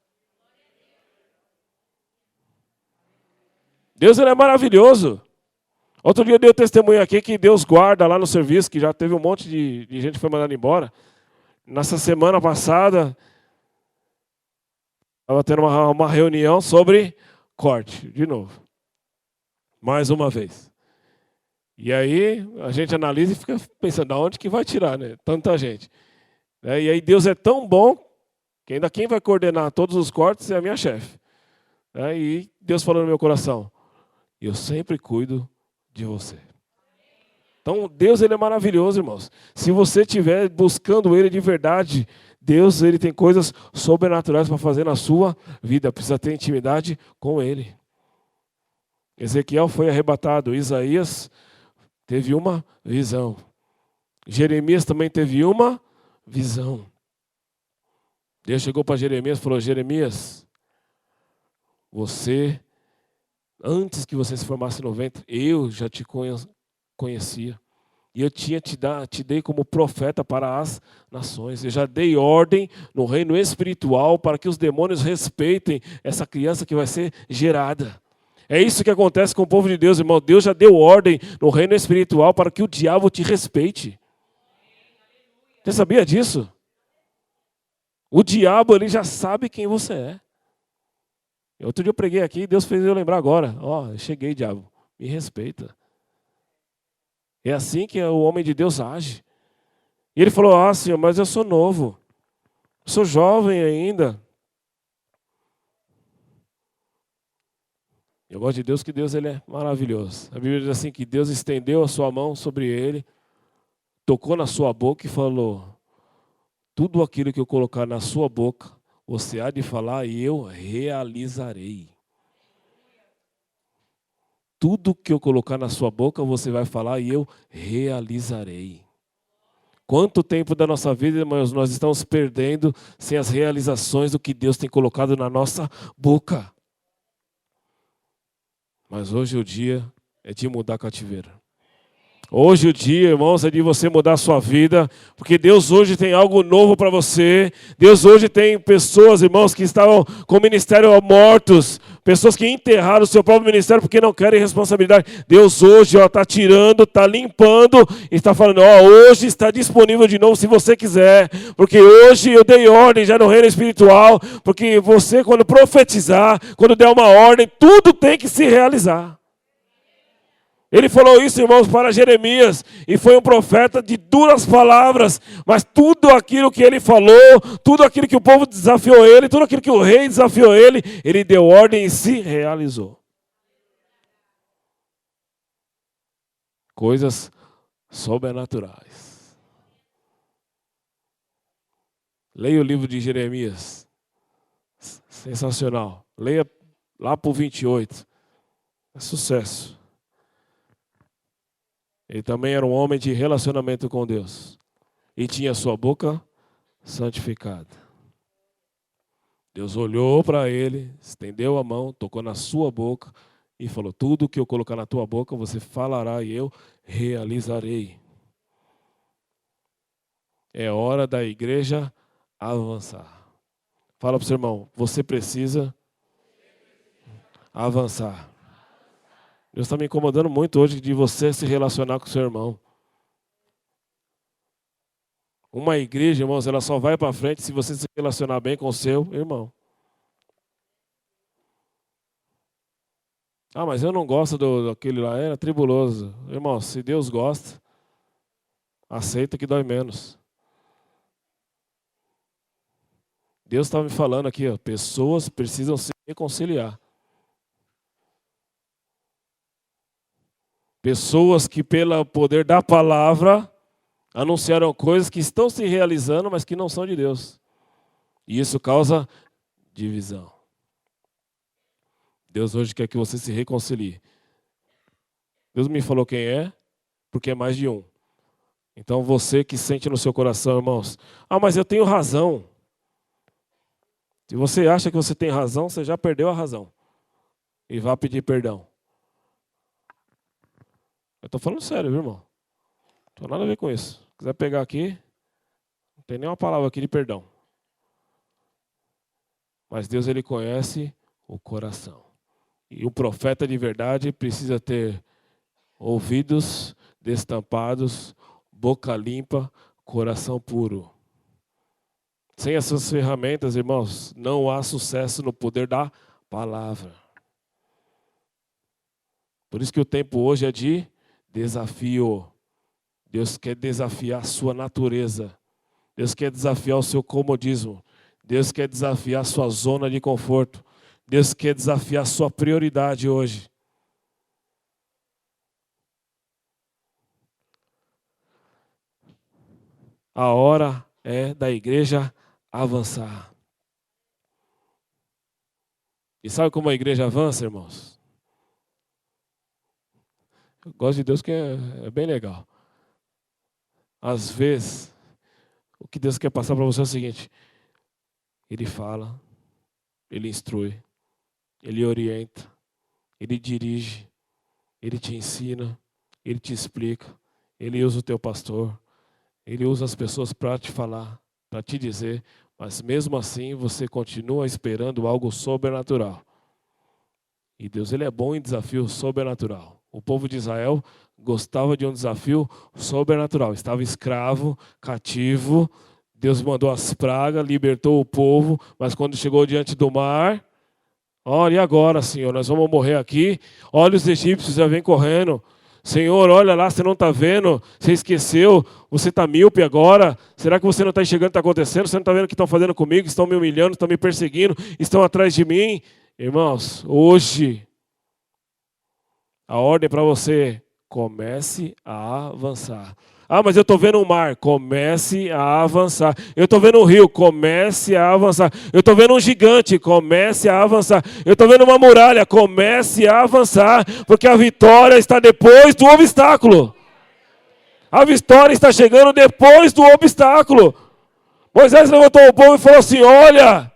Deus, ele é maravilhoso. Outro dia eu dei o testemunho aqui que Deus guarda lá no serviço, que já teve um monte de gente que foi mandada embora. Nessa semana passada, estava tendo uma reunião sobre corte, de novo. Mais uma vez. E aí a gente analisa e fica pensando, de onde que vai tirar, né? Tanta gente. E aí Deus é tão bom, que ainda quem vai coordenar todos os cortes é a minha chefe. E Deus falou no meu coração, eu sempre cuido de você. Então, Deus, ele é maravilhoso, irmãos. Se você estiver buscando ele de verdade, Deus, ele tem coisas sobrenaturais para fazer na sua vida. Precisa ter intimidade com ele. Ezequiel foi arrebatado. Isaías teve uma visão. Jeremias também teve uma visão. Deus chegou para Jeremias e falou, Jeremias, você, antes que você se formasse no ventre, eu já te conhecia. E eu te dei como profeta para as nações. Eu já dei ordem no reino espiritual para que os demônios respeitem essa criança que vai ser gerada. É isso que acontece com o povo de Deus, irmão. Deus já deu ordem no reino espiritual para que o diabo te respeite. Você sabia disso? O diabo, ele já sabe quem você é. Outro dia eu preguei aqui e Deus fez eu lembrar agora. Eu cheguei, diabo, me respeita. É assim que o homem de Deus age. E ele falou, Senhor, mas eu sou novo. Eu sou jovem ainda. Eu gosto de Deus, que Deus, ele é maravilhoso. A Bíblia diz assim, que Deus estendeu a sua mão sobre ele, tocou na sua boca e falou, tudo aquilo que eu colocar na sua boca, você há de falar e eu realizarei. Tudo que eu colocar na sua boca, você vai falar e eu realizarei. Quanto tempo da nossa vida, irmãos, nós estamos perdendo sem as realizações do que Deus tem colocado na nossa boca. Mas hoje o dia é de mudar cativeiro. Hoje o dia, irmãos, é de você mudar a sua vida, porque Deus hoje tem algo novo para você. Deus hoje tem pessoas, irmãos, que estavam com o ministério mortos, pessoas que enterraram o seu próprio ministério porque não querem responsabilidade. Deus hoje está tirando, está limpando, está falando, hoje está disponível de novo se você quiser, porque hoje eu dei ordem já no reino espiritual, porque você, quando profetizar, quando der uma ordem, tudo tem que se realizar. Ele falou isso, irmãos, para Jeremias, e foi um profeta de duras palavras, mas tudo aquilo que ele falou, tudo aquilo que o povo desafiou ele, tudo aquilo que o rei desafiou ele deu ordem e se realizou. Coisas sobrenaturais. Leia o livro de Jeremias, sensacional. Leia lá para o 28, é sucesso. Ele também era um homem de relacionamento com Deus. E tinha sua boca santificada. Deus olhou para ele, estendeu a mão, tocou na sua boca e falou, tudo que eu colocar na tua boca, você falará e eu realizarei. É hora da igreja avançar. Fala para o seu irmão, você precisa avançar. Deus está me incomodando muito hoje de você se relacionar com o seu irmão. Uma igreja, irmãos, ela só vai para frente se você se relacionar bem com o seu irmão. Ah, mas eu não gosto daquele lá, era tribuloso. Irmão, se Deus gosta, aceita que dói menos. Deus estava me falando aqui, ó, pessoas precisam se reconciliar. Pessoas que, pelo poder da palavra, anunciaram coisas que estão se realizando, mas que não são de Deus. E isso causa divisão. Deus hoje quer que você se reconcilie. Deus me falou quem é, porque é mais de um. Então você que sente no seu coração, irmãos, ah, mas eu tenho razão. Se você acha que você tem razão, você já perdeu a razão. E vá pedir perdão. Eu estou falando sério, viu, irmão? Não tem nada a ver com isso. Se quiser pegar aqui, não tem nenhuma palavra aqui de perdão. Mas Deus, Ele conhece o coração. E o profeta de verdade precisa ter ouvidos destampados, boca limpa, coração puro. Sem essas ferramentas, irmãos, não há sucesso no poder da palavra. Por isso que o tempo hoje é de desafio. Deus quer desafiar a sua natureza. Deus quer desafiar o seu comodismo. Deus quer desafiar a sua zona de conforto. Deus quer desafiar a sua prioridade hoje. A hora é da igreja avançar. E sabe como a igreja avança, irmãos? Eu gosto de Deus que é bem legal. Às vezes, o que Deus quer passar para você é o seguinte: Ele fala, Ele instrui, Ele orienta, Ele dirige, Ele te ensina, Ele te explica, Ele usa o teu pastor, Ele usa as pessoas para te falar, para te dizer, mas mesmo assim você continua esperando algo sobrenatural. E Deus, Ele é bom em desafio sobrenatural. O povo de Israel gostava de um desafio sobrenatural. Estava escravo, cativo. Deus mandou as pragas, libertou o povo. Mas quando chegou diante do mar, olha, e agora, Senhor, nós vamos morrer aqui. Olha, os egípcios já vêm correndo. Senhor, olha lá, você não está vendo, você esqueceu, você está míope agora. Será que você não está enxergando o que está acontecendo? Você não está vendo o que estão fazendo comigo? Estão me humilhando, estão me perseguindo, estão atrás de mim? Irmãos, hoje, a ordem para você, comece a avançar. Ah, mas eu estou vendo um mar, comece a avançar. Eu estou vendo um rio, comece a avançar. Eu estou vendo um gigante, comece a avançar. Eu estou vendo uma muralha, comece a avançar. Porque a vitória está depois do obstáculo. A vitória está chegando depois do obstáculo. Moisés levantou o povo e falou assim: olha,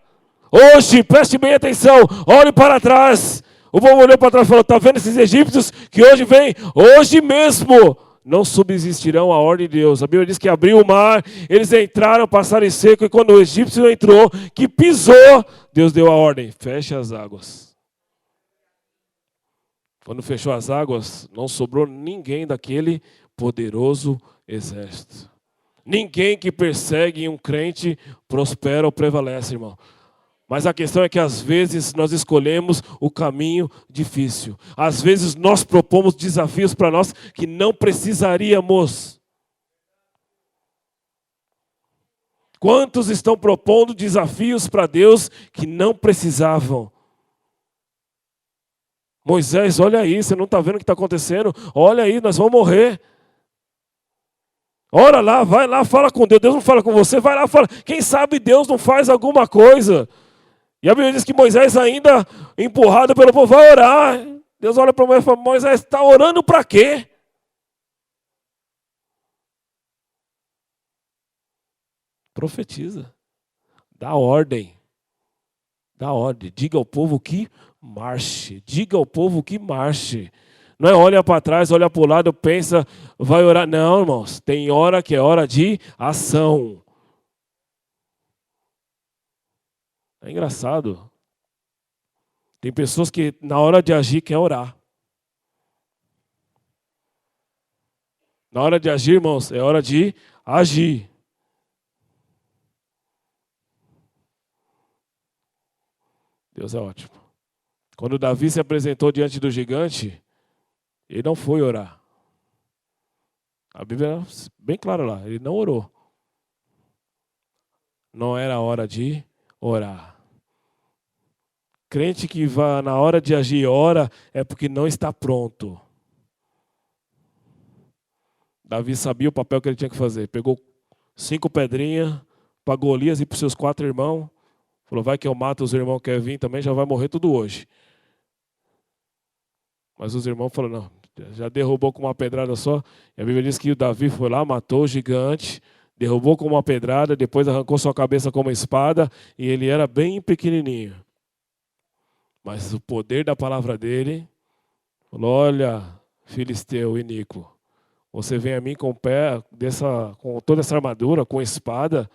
hoje, preste bem atenção, olhe para trás. O povo olhou para trás e falou: está vendo esses egípcios que hoje vêm? Hoje mesmo não subsistirão a ordem de Deus. A Bíblia diz que abriu o mar, eles entraram, passaram em seco, e quando o egípcio entrou, que pisou, Deus deu a ordem: feche as águas. Quando fechou as águas, não sobrou ninguém daquele poderoso exército. Ninguém que persegue um crente prospera ou prevalece, irmão. Mas a questão é que às vezes nós escolhemos o caminho difícil. Às vezes nós propomos desafios para nós que não precisaríamos. Quantos estão propondo desafios para Deus que não precisavam? Moisés, olha aí, você não está vendo o que está acontecendo? Olha aí, nós vamos morrer. Ora lá, vai lá, fala com Deus. Deus não fala com você, vai lá, fala. Quem sabe Deus não faz alguma coisa? E a Bíblia diz que Moisés, ainda empurrado pelo povo, vai orar. Deus olha para Moisés e fala: Moisés, está orando para quê? Profetiza. Dá ordem. Dá ordem. Diga ao povo que marche. Diga ao povo que marche. Não é olha para trás, olha para o lado, pensa, vai orar. Não, irmãos. Tem hora que é hora de ação. É engraçado. Tem pessoas que na hora de agir quer orar. Na hora de agir, irmãos, é hora de agir. Deus é ótimo. Quando Davi se apresentou diante do gigante, ele não foi orar. A Bíblia é bem clara lá, ele não orou. Não era hora de orar. Crente que vai na hora de agir e ora é porque não está pronto. Davi sabia o papel que ele tinha que fazer. Pegou 5 pedrinhas para Golias e para os seus 4 irmãos. Falou, vai que eu mato os irmãos que querem vir também, já vai morrer tudo hoje. Mas os irmãos falaram, não, já derrubou com uma pedrada só. E a Bíblia diz que o Davi foi lá, matou o gigante, derrubou com uma pedrada, depois arrancou sua cabeça com uma espada, e ele era bem pequenininho. Mas o poder da palavra dele, falou, olha, filisteu iníquo, você vem a mim com toda essa armadura, com espada?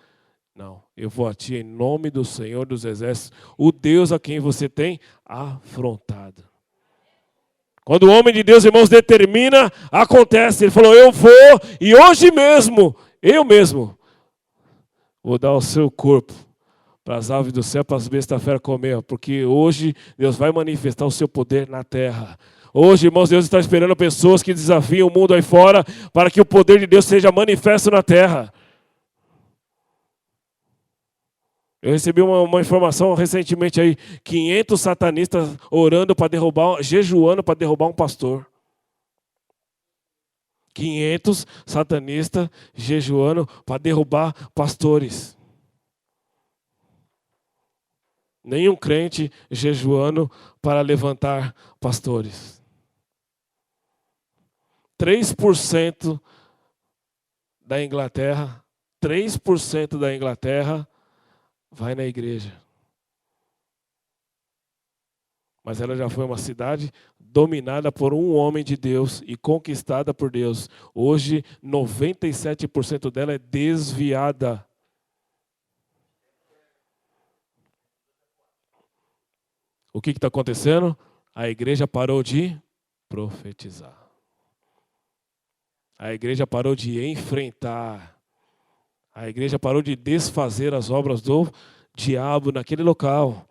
Não, eu vou a ti em nome do Senhor dos Exércitos, o Deus a quem você tem afrontado. Quando o homem de Deus, irmãos, determina, acontece. Ele falou, eu vou, e hoje mesmo, eu mesmo, vou dar o seu corpo para as aves do céu, para as bestas da fera comer, porque hoje Deus vai manifestar o seu poder na terra. Hoje, irmãos, Deus está esperando pessoas que desafiam o mundo aí fora para que o poder de Deus seja manifesto na terra. Eu recebi uma informação recentemente aí, 500 satanistas orando para derrubar, jejuando para derrubar um pastor. 500 satanistas jejuando para derrubar pastores. Nenhum crente jejuando para levantar pastores. 3% da Inglaterra, 3% da Inglaterra vai na igreja. Mas ela já foi uma cidade dominada por um homem de Deus e conquistada por Deus. Hoje, 97% dela é desviada. O que está acontecendo? A igreja parou de profetizar. A igreja parou de enfrentar. A igreja parou de desfazer as obras do diabo naquele local.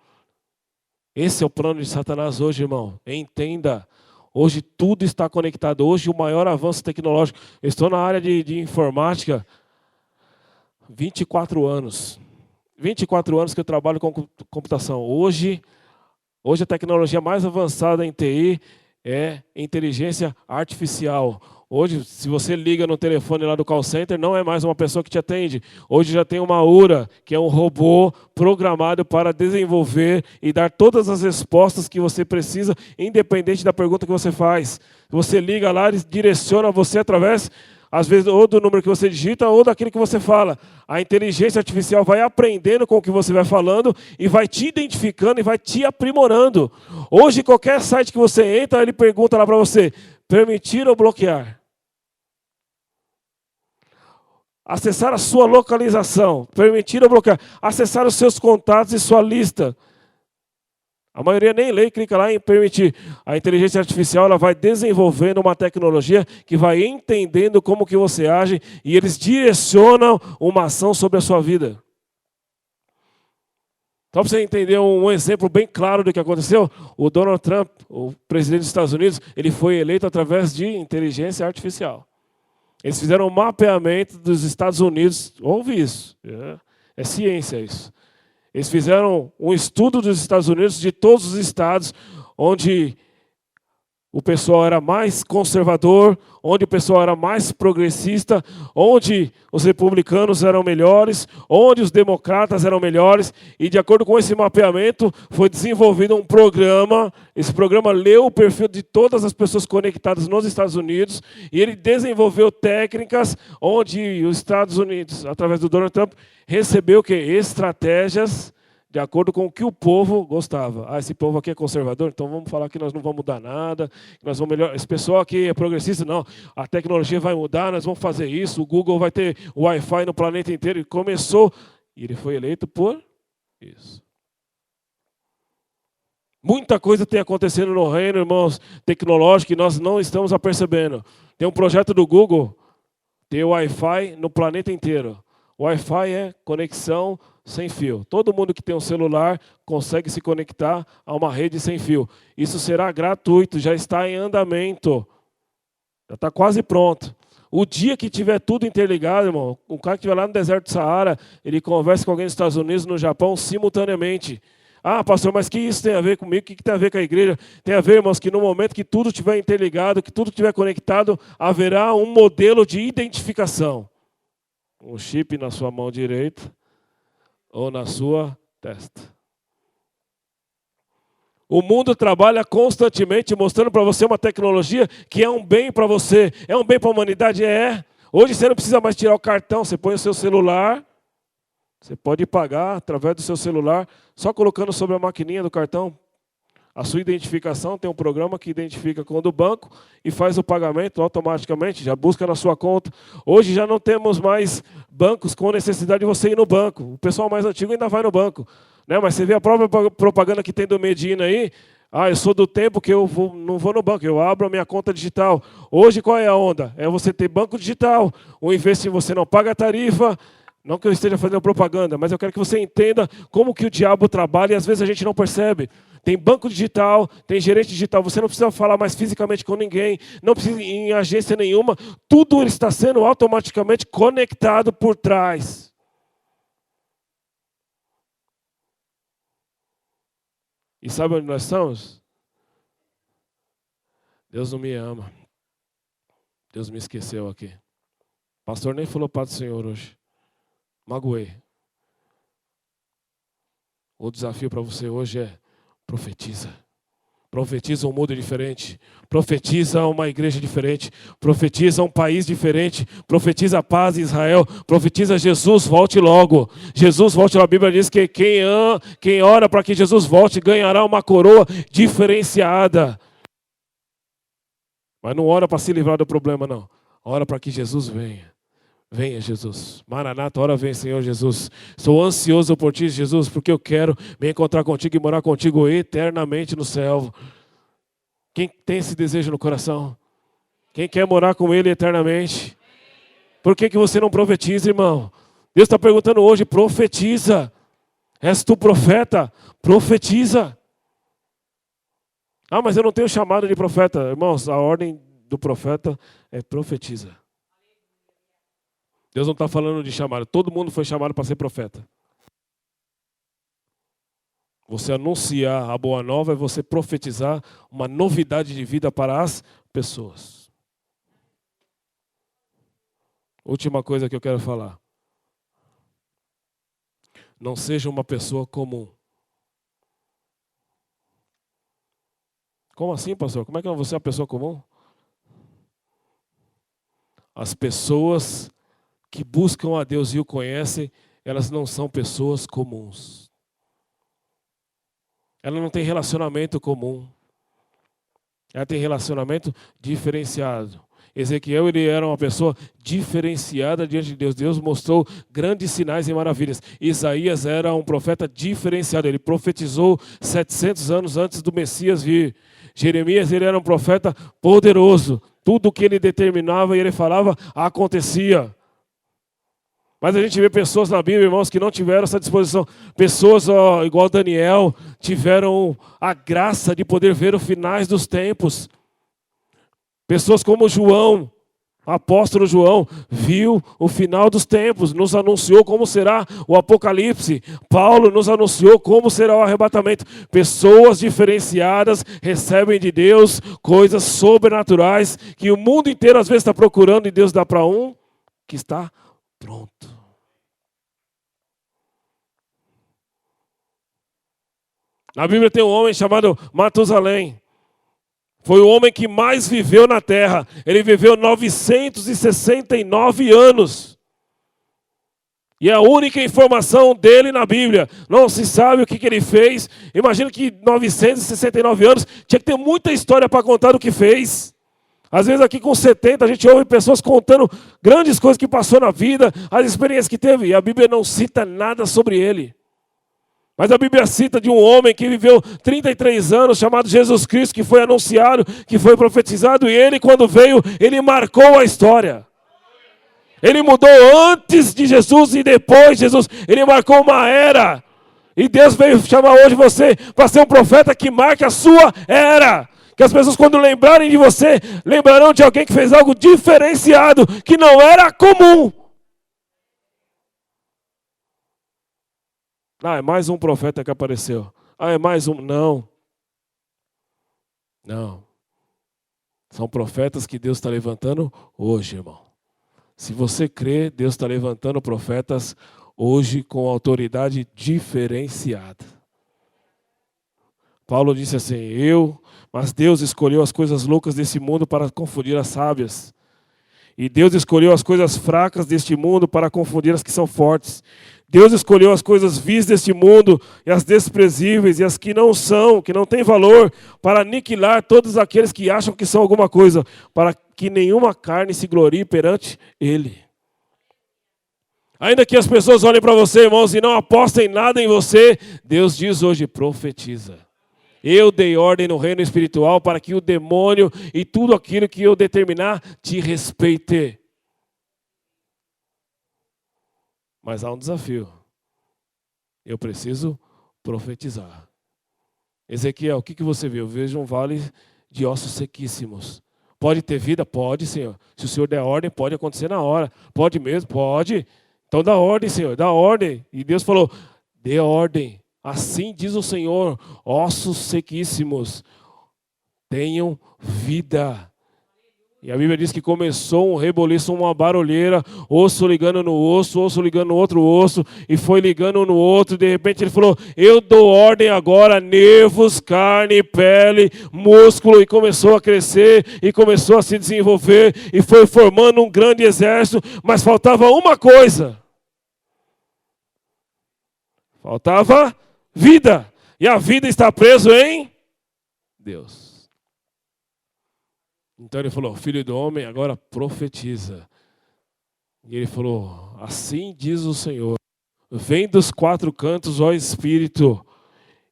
Esse é o plano de Satanás hoje, irmão. Entenda. Hoje tudo está conectado. Hoje o maior avanço tecnológico. Eu estou na área de informática 24 anos. 24 anos que eu trabalho com computação. Hoje a tecnologia mais avançada em TI é inteligência artificial. Hoje, se você liga no telefone lá do call center, não é mais uma pessoa que te atende. Hoje já tem uma URA, que é um robô programado para desenvolver e dar todas as respostas que você precisa, independente da pergunta que você faz. Você liga lá, ele direciona você através, às vezes, ou do número que você digita ou daquilo que você fala. A inteligência artificial vai aprendendo com o que você vai falando e vai te identificando e vai te aprimorando. Hoje, qualquer site que você entra, ele pergunta lá para você, permitir ou bloquear? Acessar a sua localização, permitir ou bloquear? Acessar os seus contatos e sua lista. A maioria nem lê e clica lá em permitir. A inteligência artificial ela vai desenvolvendo uma tecnologia que vai entendendo como que você age e eles direcionam uma ação sobre a sua vida. Só para você entender um exemplo bem claro do que aconteceu, o Donald Trump, o presidente dos Estados Unidos, ele foi eleito através de inteligência artificial. Eles fizeram um mapeamento dos Estados Unidos, ouve isso, é ciência isso. Eles fizeram um estudo dos Estados Unidos, de todos os estados, onde o pessoal era mais conservador, onde o pessoal era mais progressista, onde os republicanos eram melhores, onde os democratas eram melhores. E de acordo com esse mapeamento, foi desenvolvido um programa. Esse programa leu o perfil de todas as pessoas conectadas nos Estados Unidos. E ele desenvolveu técnicas onde os Estados Unidos, através do Donald Trump, recebeu o quê? Estratégias de acordo com o que o povo gostava. Ah, esse povo aqui é conservador, então vamos falar que nós não vamos mudar nada, que nós vamos melhorar. Esse pessoal aqui é progressista, não. A tecnologia vai mudar, nós vamos fazer isso, o Google vai ter Wi-Fi no planeta inteiro. E começou, e ele foi eleito por isso. Muita coisa tem acontecendo no reino, irmãos, tecnológico, que nós não estamos apercebendo. Tem um projeto do Google, tem Wi-Fi no planeta inteiro. Wi-Fi é conexão sem fio. Todo mundo que tem um celular consegue se conectar a uma rede sem fio. Isso será gratuito, já está em andamento. Já está quase pronto. O dia que tiver tudo interligado, irmão, o cara que estiver lá no deserto do Saara, ele conversa com alguém nos Estados Unidos, no Japão, simultaneamente. Ah, pastor, mas que isso tem a ver comigo? O que tem a ver com a igreja? Tem a ver, irmãos, que no momento que tudo estiver interligado, que tudo estiver conectado, haverá um modelo de identificação. Um chip na sua mão direita ou na sua testa. O mundo trabalha constantemente mostrando para você uma tecnologia que é um bem para você. É um bem para a humanidade? É. Hoje você não precisa mais tirar o cartão, você põe o seu celular, você pode pagar através do seu celular, só colocando sobre a maquininha do cartão a sua identificação. Tem um programa que identifica com o do banco e faz o pagamento automaticamente, já busca na sua conta. Hoje já não temos mais bancos com necessidade de você ir no banco. O pessoal mais antigo ainda vai no banco, né? Mas você vê a própria propaganda que tem do Medina aí. Ah, eu sou do tempo que não vou no banco, eu abro a minha conta digital. Hoje qual é a onda? É você ter banco digital. O investimento você não paga a tarifa. Não que eu esteja fazendo propaganda, mas eu quero que você entenda como que o diabo trabalha e às vezes a gente não percebe. Tem banco digital, tem gerente digital, você não precisa falar mais fisicamente com ninguém, não precisa ir em agência nenhuma, tudo está sendo automaticamente conectado por trás. E sabe onde nós estamos? Deus não me ama. Deus me esqueceu aqui. O pastor nem falou para o Senhor hoje. Magoei. O desafio para você hoje é profetiza. Profetiza um mundo diferente. Profetiza uma igreja diferente. Profetiza um país diferente. Profetiza a paz em Israel. Profetiza Jesus volte logo. Jesus volte logo. A Bíblia diz que quem ora para que Jesus volte ganhará uma coroa diferenciada. Mas não ora para se livrar do problema, não. Ora para que Jesus venha. Venha, Jesus. Maranata, ora vem, Senhor Jesus. Sou ansioso por ti, Jesus, porque eu quero me encontrar contigo e morar contigo eternamente no céu. Quem tem esse desejo no coração? Quem quer morar com Ele eternamente? Por que você não profetiza, irmão? Deus está perguntando hoje, profetiza. És tu profeta? Profetiza. Ah, mas eu não tenho chamado de profeta. Irmãos, a ordem do profeta é profetiza. Deus não está falando de chamado. Todo mundo foi chamado para ser profeta. Você anunciar a boa nova é você profetizar uma novidade de vida para as pessoas. Última coisa que eu quero falar. Não seja uma pessoa comum. Como assim, pastor? Como é que você é uma pessoa comum? As pessoas que buscam a Deus e o conhecem, elas não são pessoas comuns. Ela não tem relacionamento comum. Ela tem relacionamento diferenciado. Ezequiel, ele era uma pessoa diferenciada diante de Deus. Deus mostrou grandes sinais e maravilhas. Isaías era um profeta diferenciado. Ele profetizou 700 anos antes do Messias vir. Jeremias, ele era um profeta poderoso. Tudo o que ele determinava e ele falava, acontecia. Mas a gente vê pessoas na Bíblia, irmãos, que não tiveram essa disposição. Pessoas, igual Daniel, tiveram a graça de poder ver os finais dos tempos. Pessoas como João, o apóstolo João, viu o final dos tempos, nos anunciou como será o Apocalipse. Paulo nos anunciou como será o arrebatamento. Pessoas diferenciadas recebem de Deus coisas sobrenaturais que o mundo inteiro às vezes está procurando e Deus dá para um que está pronto. Na Bíblia tem um homem chamado Matusalém. Foi o homem que mais viveu na terra. Ele viveu 969 anos. E é a única informação dele na Bíblia. Não se sabe o que ele fez. Imagina que 969 anos, tinha que ter muita história para contar do que fez. Às vezes aqui com 70 a gente ouve pessoas contando grandes coisas que passou na vida, as experiências que teve. E a Bíblia não cita nada sobre ele. Mas a Bíblia cita de um homem que viveu 33 anos, chamado Jesus Cristo, que foi anunciado, que foi profetizado. E ele, quando veio, ele marcou a história. Ele mudou antes de Jesus e depois de Jesus. Ele marcou uma era. E Deus veio chamar hoje você para ser um profeta que marque a sua era. Que as pessoas, quando lembrarem de você, lembrarão de alguém que fez algo diferenciado, que não era comum. Ah, é mais um profeta que apareceu. Ah, é mais um. Não. Não. São profetas que Deus está levantando hoje, irmão. Se você crê, Deus está levantando profetas hoje com autoridade diferenciada. Paulo disse assim, mas Deus escolheu as coisas loucas desse mundo para confundir as sábias. E Deus escolheu as coisas fracas deste mundo para confundir as que são fortes. Deus escolheu as coisas vis deste mundo e as desprezíveis e as que não são, que não têm valor, para aniquilar todos aqueles que acham que são alguma coisa, para que nenhuma carne se glorie perante Ele. Ainda que as pessoas olhem para você, irmãos, e não apostem nada em você, Deus diz hoje, profetiza. Eu dei ordem no reino espiritual para que o demônio e tudo aquilo que eu determinar te respeite. Mas há um desafio. Eu preciso profetizar. Ezequiel, o que você viu? Eu vejo um vale de ossos sequíssimos. Pode ter vida? Pode, Senhor. Se o Senhor der ordem, pode acontecer na hora. Pode mesmo? Pode. Então dá ordem, Senhor, dá ordem. E Deus falou, dê ordem. Assim diz o Senhor, ossos sequíssimos, tenham vida. E a Bíblia diz que começou um reboliço, uma barulheira, osso ligando no osso ligando no outro osso, e foi ligando um no outro, de repente ele falou, eu dou ordem agora, nervos, carne, pele, músculo, e começou a crescer, e começou a se desenvolver, e foi formando um grande exército, mas faltava uma coisa. Faltava vida. E a vida está presa em Deus. Então ele falou, filho do homem, agora profetiza. E ele falou, assim diz o Senhor, vem dos quatro cantos, ó Espírito,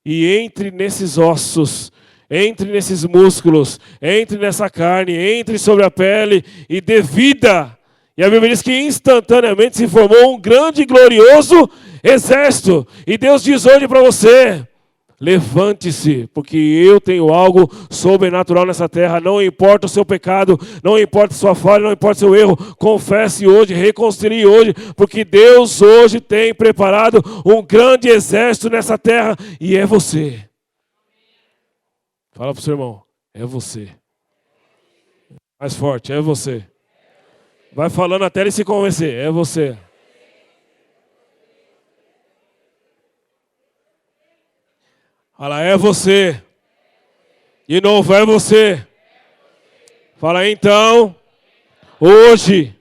e entre nesses ossos, entre nesses músculos, entre nessa carne, entre sobre a pele e dê vida. E a Bíblia diz que instantaneamente se formou um grande e glorioso exército. E Deus diz hoje para você, levante-se, porque eu tenho algo sobrenatural nessa terra. Não importa o seu pecado, não importa a sua falha, não importa o seu erro. Confesse hoje, reconcilie hoje, porque Deus hoje tem preparado um grande exército nessa terra e é você. Fala para o seu irmão, é você. Mais forte, é você. Vai falando até ele se convencer, é você. Fala, é você. De novo, é você. Fala, então, hoje,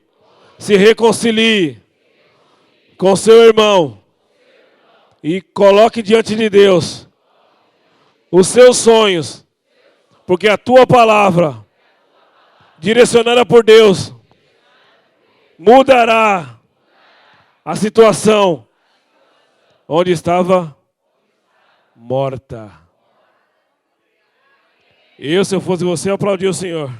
se reconcilie com seu irmão e coloque diante de Deus os seus sonhos, porque a tua palavra, direcionada por Deus, mudará a situação onde estava morta. Se eu fosse você, eu aplaudia o Senhor.